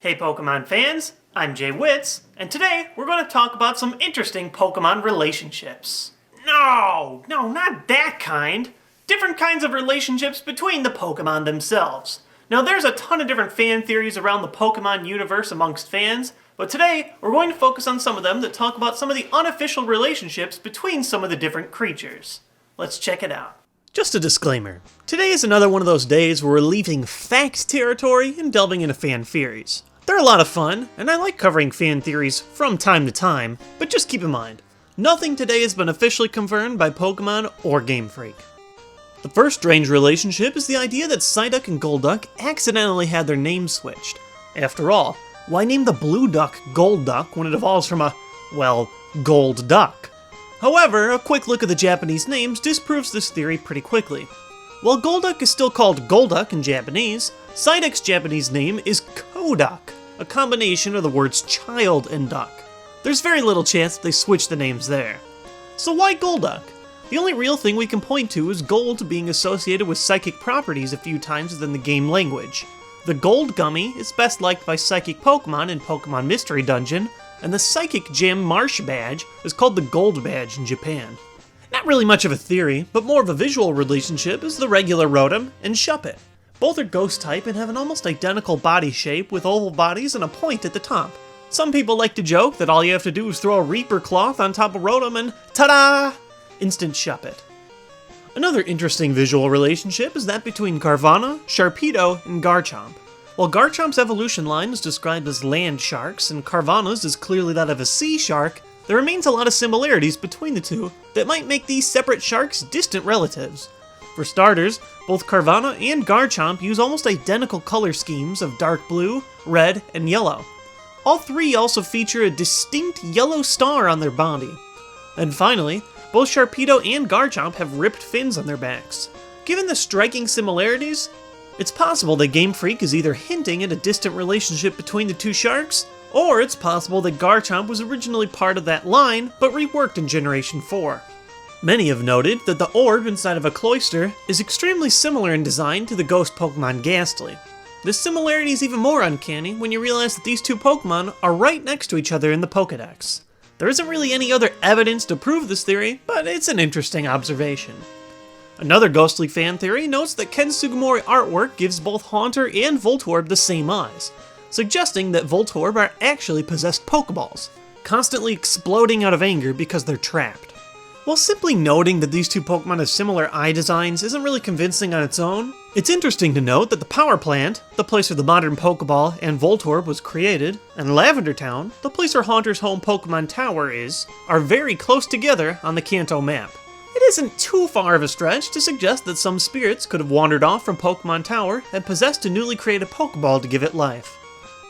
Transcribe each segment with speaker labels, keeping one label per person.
Speaker 1: Hey Pokemon fans, I'm TheJWittz, and today we're going to talk about some interesting Pokemon relationships. No, not that kind. Different kinds of relationships between the Pokemon themselves. Now there's a ton of different fan theories around the Pokemon universe amongst fans, but today we're going to focus on some of them that talk about some of the unofficial relationships between some of the different creatures. Let's check it out. Just a disclaimer, today is another one of those days where we're leaving fact territory and delving into fan theories. They're a lot of fun, and I like covering fan theories from time to time, but just keep in mind, nothing today has been officially confirmed by Pokemon or Game Freak. The first strange relationship is the idea that Psyduck and Golduck accidentally had their names switched. After all, why name the blue duck Golduck when it evolves from a, well, gold duck? However, a quick look at the Japanese names disproves this theory pretty quickly. While Golduck is still called Golduck in Japanese, Psyduck's Japanese name is Koduck, a combination of the words child and duck. There's very little chance that they switched the names there. So why Golduck? The only real thing we can point to is gold being associated with psychic properties a few times within the game language. The Gold Gummy is best liked by psychic Pokemon in Pokemon Mystery Dungeon, and the Psychic Gem Marsh badge is called the Gold Badge in Japan. Not really much of a theory, but more of a visual relationship is the regular Rotom and Shuppet. Both are ghost type and have an almost identical body shape with oval bodies and a point at the top. Some people like to joke that all you have to do is throw a Reaper cloth on top of Rotom and ta-da! Instant Shuppet. Another interesting visual relationship is that between Carvanha, Sharpedo, and Garchomp. While Garchomp's evolution line is described as land sharks and Carvanha's is clearly that of a sea shark, there remains a lot of similarities between the two that might make these separate sharks distant relatives. For starters, both Carvanha and Garchomp use almost identical color schemes of dark blue, red, and yellow. All three also feature a distinct yellow star on their body. And finally, both Sharpedo and Garchomp have ripped fins on their backs. Given the striking similarities, it's possible that Game Freak is either hinting at a distant relationship between the two sharks, or it's possible that Garchomp was originally part of that line, but reworked in Generation 4. Many have noted that the orb inside of a cloister is extremely similar in design to the ghost Pokemon Ghastly. This similarity is even more uncanny when you realize that these two Pokemon are right next to each other in the Pokédex. There isn't really any other evidence to prove this theory, but it's an interesting observation. Another ghostly fan theory notes that Ken Sugimori artwork gives both Haunter and Voltorb the same eyes, suggesting that Voltorb are actually possessed Pokeballs, constantly exploding out of anger because they're trapped. While simply noting that these two Pokemon have similar eye designs isn't really convincing on its own, it's interesting to note that the Power Plant, the place where the modern Pokeball and Voltorb was created, and Lavender Town, the place where Haunter's home Pokemon Tower is, are very close together on the Kanto map. It isn't too far of a stretch to suggest that some spirits could have wandered off from Pokemon Tower and possessed a newly created Pokeball to give it life.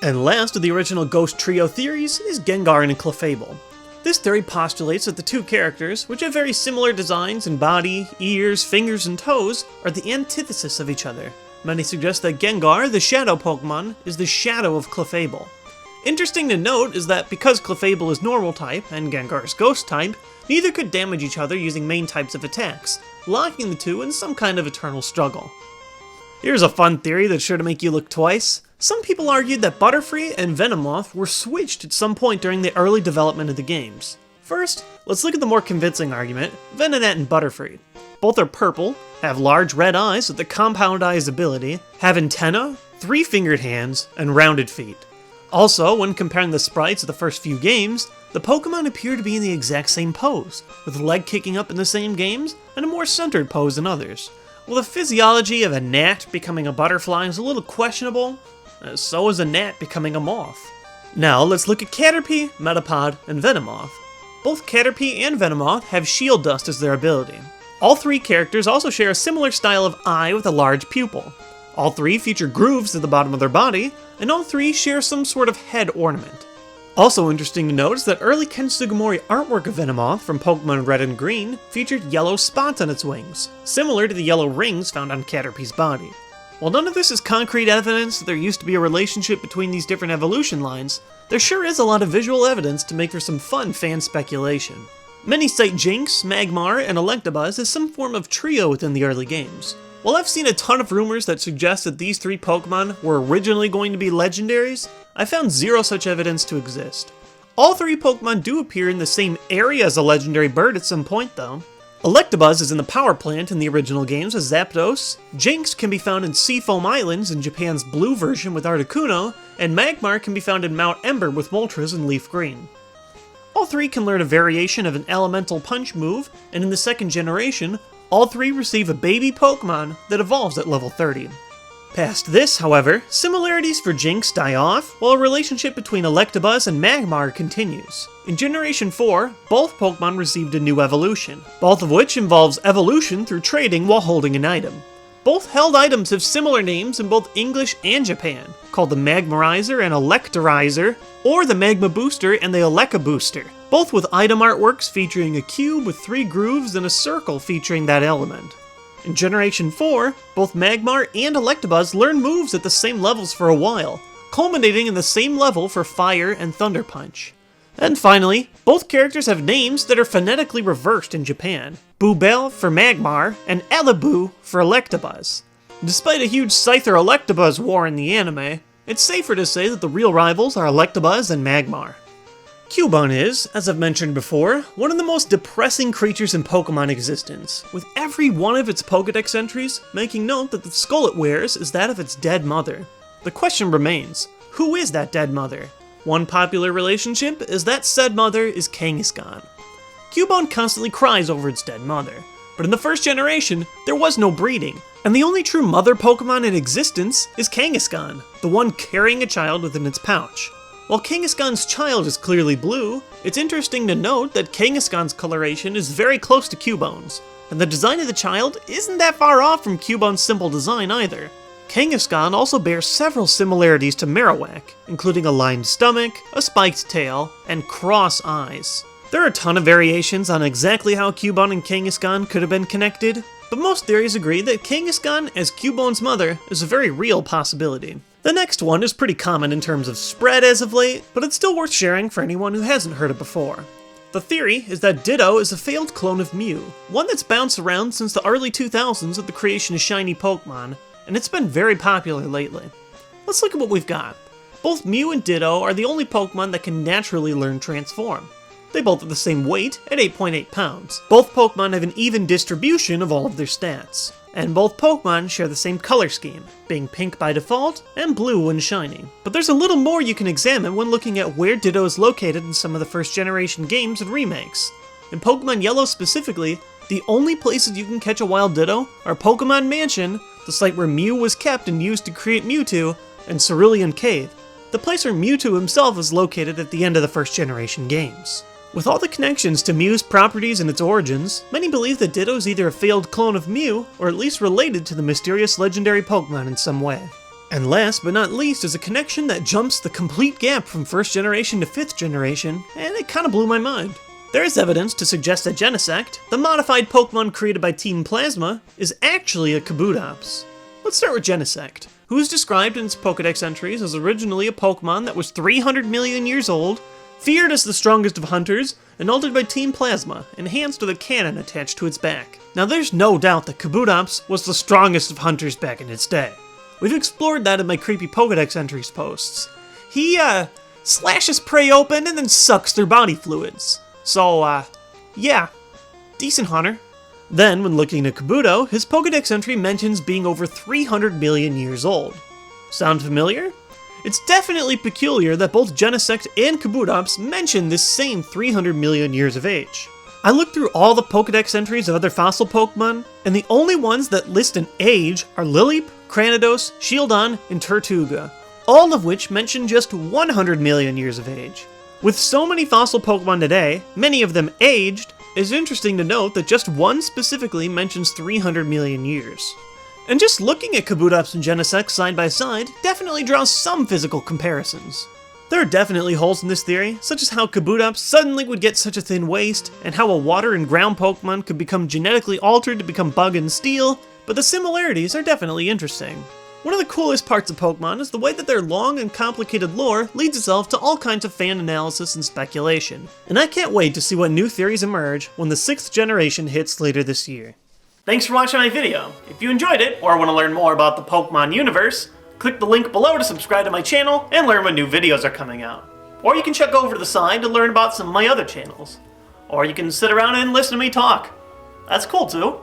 Speaker 1: And last of the original Ghost Trio theories is Gengar and Clefable. This theory postulates that the two characters, which have very similar designs in body, ears, fingers, and toes, are the antithesis of each other. Many suggest that Gengar, the shadow Pokemon, is the shadow of Clefable. Interesting to note is that because Clefable is normal type and Gengar is ghost type, neither could damage each other using main types of attacks, locking the two in some kind of eternal struggle. Here's a fun theory that's sure to make you look twice. Some people argued that Butterfree and Venomoth were switched at some point during the early development of the games. First, let's look at the more convincing argument, Venonat and Butterfree. Both are purple, have large red eyes with the Compound Eyes ability, have antennae, 3-fingered hands, and rounded feet. Also, when comparing the sprites of the first few games, the Pokemon appear to be in the exact same pose, with leg kicking up in the same games, and a more centered pose in others. While the physiology of a gnat becoming a butterfly is a little questionable, so is a gnat becoming a moth. Now let's look at Caterpie, Metapod, and Venomoth. Both Caterpie and Venomoth have shield dust as their ability. All three characters also share a similar style of eye with a large pupil. All three feature grooves at the bottom of their body, and all three share some sort of head ornament. Also interesting to note is that early Ken Sugimori artwork of Venomoth from Pokemon Red and Green featured yellow spots on its wings, similar to the yellow rings found on Caterpie's body. While none of this is concrete evidence that there used to be a relationship between these different evolution lines, there sure is a lot of visual evidence to make for some fun fan speculation. Many cite Jynx, Magmar, and Electabuzz as some form of trio within the early games. While I've seen a ton of rumors that suggest that these three Pokemon were originally going to be legendaries, I found zero such evidence to exist. All three Pokemon do appear in the same area as a legendary bird at some point though. Electabuzz is in the power plant in the original games as Zapdos, Jynx can be found in Seafoam Islands in Japan's blue version with Articuno, and Magmar can be found in Mount Ember with Moltres and Leaf Green. All three can learn a variation of an elemental punch move, and in the second generation, all three receive a baby Pokemon that evolves at level 30. Past this, however, similarities for Jynx die off, while a relationship between Electabuzz and Magmar continues. In Generation 4, both Pokemon received a new evolution, both of which involves evolution through trading while holding an item. Both held items have similar names in both English and Japan, called the Magmarizer and Electorizer, or the Magma Booster and the Eleka Booster, both with item artworks featuring a cube with 3 grooves and a circle featuring that element. In Generation 4, both Magmar and Electabuzz learn moves at the same levels for a while, culminating in the same level for Fire and Thunder Punch. And finally, both characters have names that are phonetically reversed in Japan, Boobel for Magmar and Alaboo for Electabuzz. Despite a huge Scyther-Electabuzz war in the anime, it's safer to say that the real rivals are Electabuzz and Magmar. Cubone is, as I've mentioned before, one of the most depressing creatures in Pokemon existence, with every one of its Pokedex entries making note that the skull it wears is that of its dead mother. The question remains, who is that dead mother? One popular relationship is that said mother is Kangaskhan. Cubone constantly cries over its dead mother, but in the first generation, there was no breeding, and the only true mother Pokemon in existence is Kangaskhan, the one carrying a child within its pouch. While Kangaskhan's child is clearly blue, it's interesting to note that Kangaskhan's coloration is very close to Cubone's, and the design of the child isn't that far off from Cubone's simple design either. Kangaskhan also bears several similarities to Marowak, including a lined stomach, a spiked tail, and cross eyes. There are a ton of variations on exactly how Cubone and Kangaskhan could have been connected, but most theories agree that Kangaskhan as Cubone's mother is a very real possibility. The next one is pretty common in terms of spread as of late, but it's still worth sharing for anyone who hasn't heard it before. The theory is that Ditto is a failed clone of Mew, one that's bounced around since the early 2000s with the creation of shiny Pokemon, and it's been very popular lately. Let's look at what we've got. Both Mew and Ditto are the only Pokemon that can naturally learn Transform. They both have the same weight at 8.8 pounds. Both Pokemon have an even distribution of all of their stats. And both Pokemon share the same color scheme, being pink by default and blue when shiny. But there's a little more you can examine when looking at where Ditto is located in some of the first generation games and remakes. In Pokemon Yellow specifically, the only places you can catch a wild Ditto are Pokemon Mansion, the site where Mew was kept and used to create Mewtwo, and Cerulean Cave, the place where Mewtwo himself is located at the end of the first generation games. With all the connections to Mew's properties and its origins, many believe that Ditto is either a failed clone of Mew, or at least related to the mysterious legendary Pokemon in some way. And last but not least is a connection that jumps the complete gap from 1st generation to 5th generation, and it kinda blew my mind. There is evidence to suggest that Genesect, the modified Pokemon created by Team Plasma, is actually a Kabutops. Let's start with Genesect, who is described in its Pokedex entries as originally a Pokemon that was 300 million years old, feared as the strongest of hunters, and altered by Team Plasma, enhanced with a cannon attached to its back. Now there's no doubt that Kabutops was the strongest of hunters back in its day. We've explored that in my creepy Pokedex entries posts. He, slashes prey open and then sucks their body fluids. So, yeah, decent hunter. Then, when looking at Kabuto, his Pokedex entry mentions being over 300 million years old. Sound familiar? It's definitely peculiar that both Genesect and Kabutops mention this same 300 million years of age. I looked through all the Pokedex entries of other fossil Pokemon, and the only ones that list an age are Lileep, Cranidos, Shieldon, and Tortuga, all of which mention just 100 million years of age. With so many fossil Pokemon today, many of them aged, it's interesting to note that just one specifically mentions 300 million years. And just looking at Kabutops and Genesect side by side definitely draws some physical comparisons. There are definitely holes in this theory, such as how Kabutops suddenly would get such a thin waist, and how a water and ground Pokemon could become genetically altered to become Bug and Steel, but the similarities are definitely interesting. One of the coolest parts of Pokemon is the way that their long and complicated lore leads itself to all kinds of fan analysis and speculation, and I can't wait to see what new theories emerge when the 6th generation hits later this year. Thanks for watching my video. If you enjoyed it or want to learn more about the Pokemon universe, click the link below to subscribe to my channel and learn when new videos are coming out. Or you can check over to the side to learn about some of my other channels. Or you can sit around and listen to me talk. That's cool too.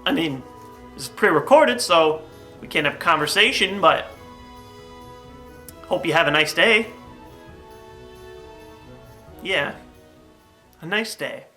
Speaker 1: I mean, this is pre-recorded, so we can't have a conversation, but hope you have a nice day. Yeah, a nice day.